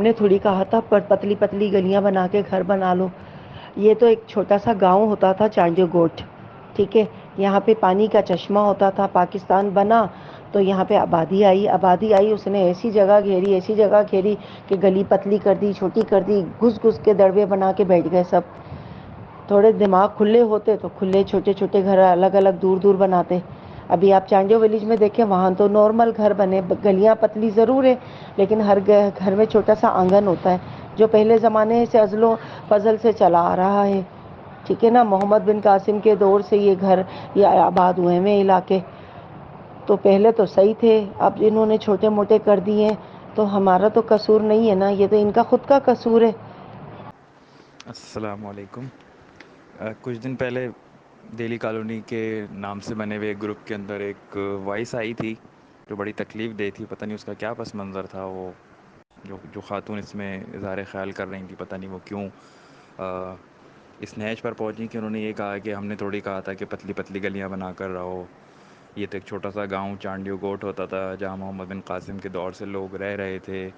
نے تھوڑی کہا تھا پر پتلی پتلی گلیاں بنا کے گھر بنا لو. یہ تو ایک چھوٹا سا گاؤں ہوتا تھا چانڈیو گوٹ. ٹھیک ہے. یہاں پہ پانی کا چشمہ ہوتا تھا. پاکستان بنا تو یہاں پہ آبادی آئی اس نے ایسی جگہ گھیری کہ گلی پتلی کر دی, چھوٹی کر دی, گھس گھس کے دڑوے بنا کے بیٹھ گئے سب. تھوڑے دماغ کھلے ہوتے تو کھلے چھوٹے چھوٹے گھر الگ الگ دور دور بناتے. ابھی آپ چانڈیو ولیج میں دیکھیں وہاں تو نارمل گھر بنے, گلیاں پتلی ضرور ہے لیکن ہر گھر میں چھوٹا سا آنگن ہوتا ہے جو پہلے زمانے سے ازل و فضل سے چلا آ رہا ہے. ٹھیک ہے نا. محمد بن قاسم کے دور سے یہ گھر یہ آباد ہوئے ہیں علاقے. تو پہلے تو صحیح تھے, اب انہوں نے چھوٹے موٹے کر دیے تو ہمارا تو قصور نہیں ہے نا, یہ تو ان کا خود کا قصور ہے. السلام علیکم. کچھ دن پہلے دہلی کالونی کے نام سے بنے ہوئے ایک گروپ کے اندر ایک وائس آئی تھی جو بڑی تکلیف دہ تھی. پتہ نہیں اس کا کیا پس منظر تھا. وہ جو خاتون اس میں اظہار خیال کر رہی تھی, پتہ نہیں وہ کیوں اس نہج پر پہنچی کہ انہوں نے یہ کہا کہ ہم نے تھوڑی کہا تھا کہ پتلی پتلی گلیاں بنا کر رہو. یہ تو ایک چھوٹا سا گاؤں چانڈیو گوٹ ہوتا تھا جہاں محمد بن قاسم کے دور سے لوگ رہ رہے تھے.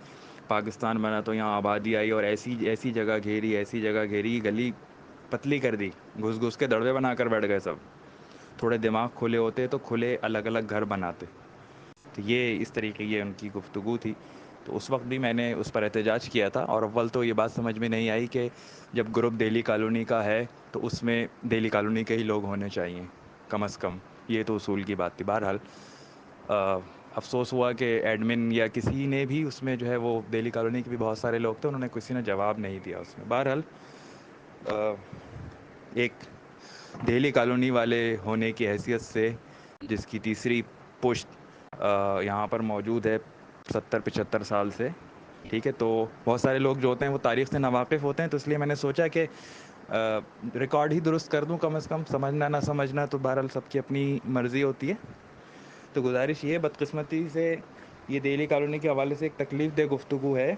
پاکستان بنا تو یہاں آبادی آئی اور ایسی جگہ گھیری گلی پتلی کر دی, گھس گھس کے دڑوے بنا کر بیٹھ گئے سب. تھوڑے دماغ کھلے ہوتے تو کھلے الگ الگ گھر بناتے. تو یہ اس طریقے کی ان کی گفتگو تھی. تو اس وقت بھی میں نے اس پر احتجاج کیا تھا, اور اول تو یہ بات سمجھ میں نہیں آئی کہ جب گروپ دہلی کالونی کا ہے تو اس میں دہلی کالونی کے ہی لوگ ہونے چاہئیں کم از کم. یہ تو اصول کی بات تھی. بہرحال افسوس ہوا کہ ایڈمن یا کسی نے بھی اس میں جو ہے وہ دہلی کالونی کے بھی بہت سارے لوگ تھے, انہوں نے کسی نے جواب نہیں دیا اس میں. بہرحال ایک دہلی کالونی والے ہونے کی حیثیت سے جس کی تیسری پشت یہاں پر موجود ہے 70-75 سال سے, ٹھیک ہے, تو بہت سارے لوگ جو ہوتے ہیں وہ تاریخ سے ناواقف ہوتے ہیں. تو اس لیے میں نے سوچا کہ ریکارڈ ہی درست کر دوں کم از کم. سمجھنا نہ سمجھنا تو بہرحال سب کی اپنی مرضی ہوتی ہے. تو گزارش یہ بدقسمتی سے یہ دہلی کالونی کے حوالے سے ایک تکلیف دہ گفتگو ہے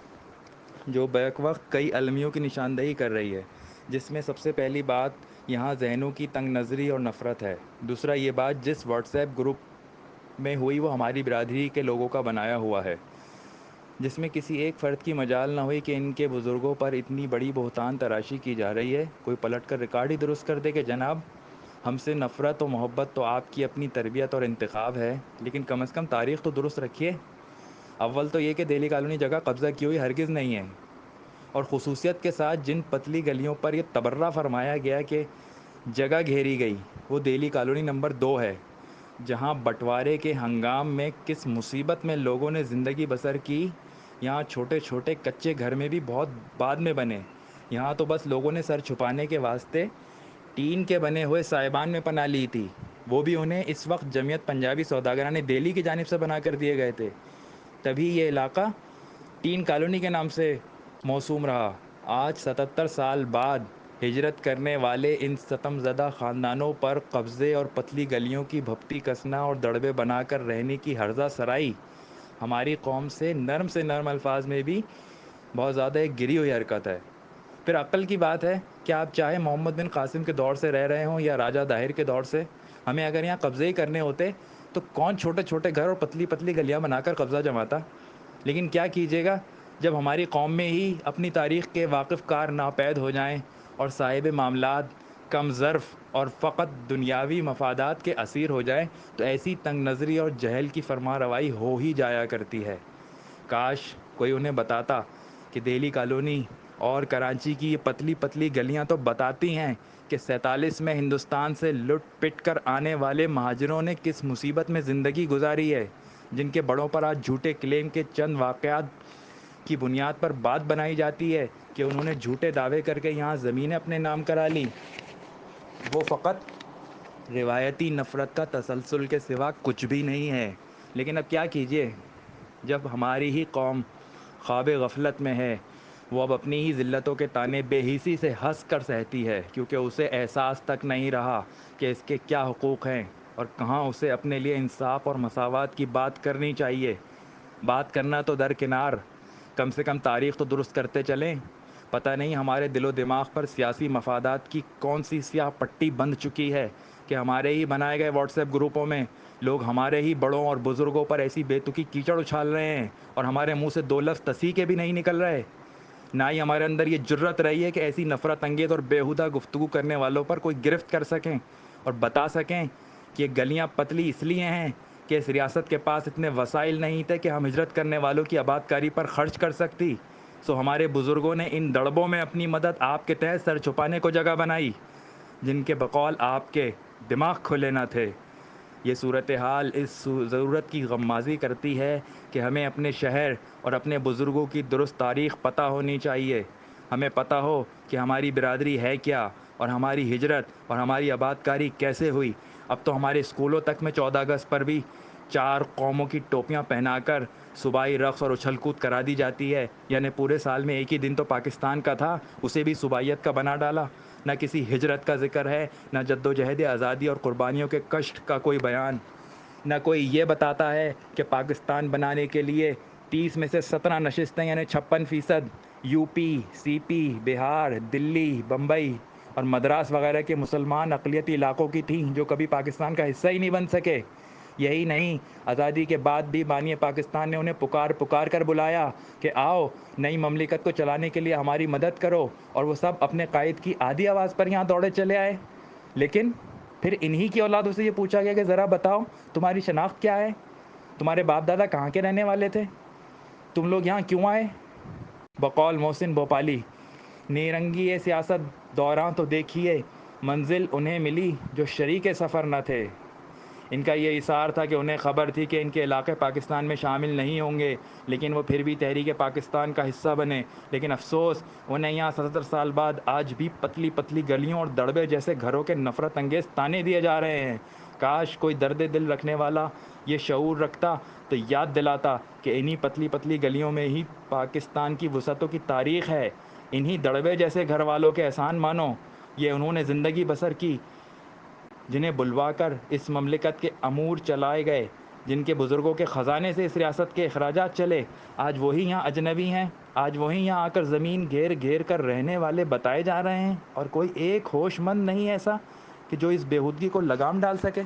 جو بیک وقت کئی المیوں کی نشاندہی کر رہی ہے, جس میں سب سے پہلی بات یہاں ذہنوں کی تنگ نظری اور نفرت ہے. دوسرا یہ بات جس واٹس ایپ گروپ میں ہوئی وہ ہماری برادری کے لوگوں کا بنایا ہوا ہے, جس میں کسی ایک فرد کی مجال نہ ہوئی کہ ان کے بزرگوں پر اتنی بڑی بہتان تراشی کی جا رہی ہے. کوئی پلٹ کر ریکارڈ ہی درست کر دے کہ جناب ہم سے نفرت و محبت تو آپ کی اپنی تربیت اور انتخاب ہے, لیکن کم از کم تاریخ تو درست رکھیے. اول تو یہ کہ دہلی کالونی جگہ قبضہ کی ہوئی ہرگز نہیں ہے, اور خصوصیت کے ساتھ جن پتلی گلیوں پر یہ تبرہ فرمایا گیا کہ جگہ گھیری گئی وہ دہلی کالونی نمبر 2 ہے, جہاں بٹوارے کے ہنگام میں کس مصیبت میں لوگوں نے زندگی بسر کی. یہاں چھوٹے چھوٹے کچے گھر میں بھی بہت بعد میں بنے. یہاں تو بس لوگوں نے سر چھپانے کے واسطے ٹین کے بنے ہوئے سائبان میں پناہ لی تھی, وہ بھی انہیں اس وقت جمعیت پنجابی سوداگران دہلی کی جانب سے بنا کر دیے گئے تھے. تبھی یہ علاقہ ٹین کالونی کے نام سے موسوم رہا. آج 77 سال بعد ہجرت کرنے والے ان ستم زدہ خاندانوں پر قبضے اور پتلی گلیوں کی بھپتی کسنا اور دڑبے بنا کر رہنے کی ہرزہ سرائی ہماری قوم سے نرم الفاظ میں بھی بہت زیادہ ایک گری ہوئی حرکت ہے. پھر عقل کی بات ہے کہ آپ چاہے محمد بن قاسم کے دور سے رہ رہے ہوں یا راجہ طاہر کے دور سے, ہمیں اگر یہاں قبضے ہی کرنے ہوتے تو کون چھوٹے چھوٹے گھر اور پتلی پتلی گلیاں بنا کر قبضہ جماتا. لیکن کیا کیجیے گا جب ہماری قوم میں ہی اپنی تاریخ کے واقف کار ناپید ہو جائیں اور صاحب معاملات کم ظرف اور فقط دنیاوی مفادات کے اسیر ہو جائیں, تو ایسی تنگ نظری اور جہل کی فرما روائی ہو ہی جایا کرتی ہے. کاش کوئی انہیں بتاتا کہ دہلی کالونی اور کراچی کی یہ پتلی پتلی گلیاں تو بتاتی ہیں کہ 47 میں ہندوستان سے لٹ پٹ کر آنے والے مہاجروں نے کس مصیبت میں زندگی گزاری ہے, جن کے بڑوں پر آج جھوٹے کلیم کے چند واقعات کی بنیاد پر بات بنائی جاتی ہے کہ انہوں نے جھوٹے دعوے کر کے یہاں زمینیں اپنے نام کرا لیں. وہ فقط روایتی نفرت کا تسلسل کے سوا کچھ بھی نہیں ہے. لیکن اب کیا کیجیے, جب ہماری ہی قوم خواب غفلت میں ہے, وہ اب اپنی ہی ذلتوں کے طعنے بے حسی سے ہنس کر سہتی ہے, کیونکہ اسے احساس تک نہیں رہا کہ اس کے کیا حقوق ہیں اور کہاں اسے اپنے لیے انصاف اور مساوات کی بات کرنی چاہیے. بات کرنا تو درکنار, کم سے کم تاریخ تو درست کرتے چلیں. پتہ نہیں ہمارے دل و دماغ پر سیاسی مفادات کی کون سی سیاہ پٹی بندھ چکی ہے کہ ہمارے ہی بنائے گئے واٹس ایپ گروپوں میں لوگ ہمارے ہی بڑوں اور بزرگوں پر ایسی بے تکی کیچڑ اچھال رہے ہیں اور ہمارے منہ سے 2 لفظ تصحیح کے بھی نہیں نکل رہے. نہ ہی ہمارے اندر یہ جرت رہی ہے کہ ایسی نفرت انگیز اور بیہودہ گفتگو کرنے والوں پر کوئی گرفت کر سکیں اور بتا سکیں کہ یہ گلیاں پتلی اس لیے ہیں کہ اس ریاست کے پاس اتنے وسائل نہیں تھے کہ ہم ہجرت کرنے والوں کی آبادکاری پر خرچ کر سکتی. سو ہمارے بزرگوں نے ان دڑبوں میں اپنی مدد آپ کے تحت سر چھپانے کو جگہ بنائی، جن کے بقول آپ کے دماغ کھلے نہ تھے. یہ صورتحال اس ضرورت کی غمازی کرتی ہے کہ ہمیں اپنے شہر اور اپنے بزرگوں کی درست تاریخ پتہ ہونی چاہیے. ہمیں پتہ ہو کہ ہماری برادری ہے کیا اور ہماری ہجرت اور ہماری آبادکاری کیسے ہوئی. اب تو ہمارے اسکولوں تک میں 14 اگست پر بھی 4 قوموں کی ٹوپیاں پہنا کر صوبائی رقص اور اچھل کود کرا دی جاتی ہے. یعنی پورے سال میں ایک ہی دن تو پاکستان کا تھا، اسے بھی صوبائیت کا بنا ڈالا. نہ کسی ہجرت کا ذکر ہے، نہ جد و جہد آزادی اور قربانیوں کے کشٹ کا کوئی بیان. نہ کوئی یہ بتاتا ہے کہ پاکستان بنانے کے لیے 30 میں سے 17 نشستیں یعنی 56% یو پی، سی پی، بہار، دلی، بمبئی اور مدراس وغیرہ کے مسلمان اقلیتی علاقوں کی تھیں جو کبھی پاکستان کا حصہ ہی نہیں بن سکے. یہی نہیں، آزادی کے بعد بھی بانی پاکستان نے انہیں پکار پکار کر بلایا کہ آؤ نئی مملکت کو چلانے کے لیے ہماری مدد کرو، اور وہ سب اپنے قائد کی آدھی آواز پر یہاں دوڑے چلے آئے. لیکن پھر انہی کی اولادوں سے یہ پوچھا گیا کہ ذرا بتاؤ تمہاری شناخت کیا ہے، تمہارے باپ دادا کہاں کے رہنے والے تھے، تم لوگ یہاں کیوں آئے. بقول محسن بھوپالی، نیرنگی سیاست دوران تو دیکھیے منزل انہیں ملی جو شریک سفر نہ تھے. ان کا یہ اصرار تھا کہ انہیں خبر تھی کہ ان کے علاقے پاکستان میں شامل نہیں ہوں گے، لیکن وہ پھر بھی تحریک پاکستان کا حصہ بنے. لیکن افسوس انہیں یہاں 77 سال بعد آج بھی پتلی پتلی گلیوں اور دڑبے جیسے گھروں کے نفرت انگیز تانے دیے جا رہے ہیں. کاش کوئی درد دل رکھنے والا یہ شعور رکھتا تو یاد دلاتا کہ انہی پتلی پتلی گلیوں میں ہی پاکستان کی وسعتوں کی تاریخ ہے. انہی دڑبے جیسے گھر والوں کے احسان مانو. یہ انہوں نے زندگی بسر کی، جنہیں بلوا کر اس مملکت کے امور چلائے گئے، جن کے بزرگوں کے خزانے سے اس ریاست کے اخراجات چلے. آج وہی یہاں اجنبی ہیں، آج وہی یہاں آ کر زمین گھیر گھیر کر رہنے والے بتائے جا رہے ہیں، اور کوئی ایک ہوش مند نہیں ایسا کہ جو اس بیہودگی کو لگام ڈال سکے.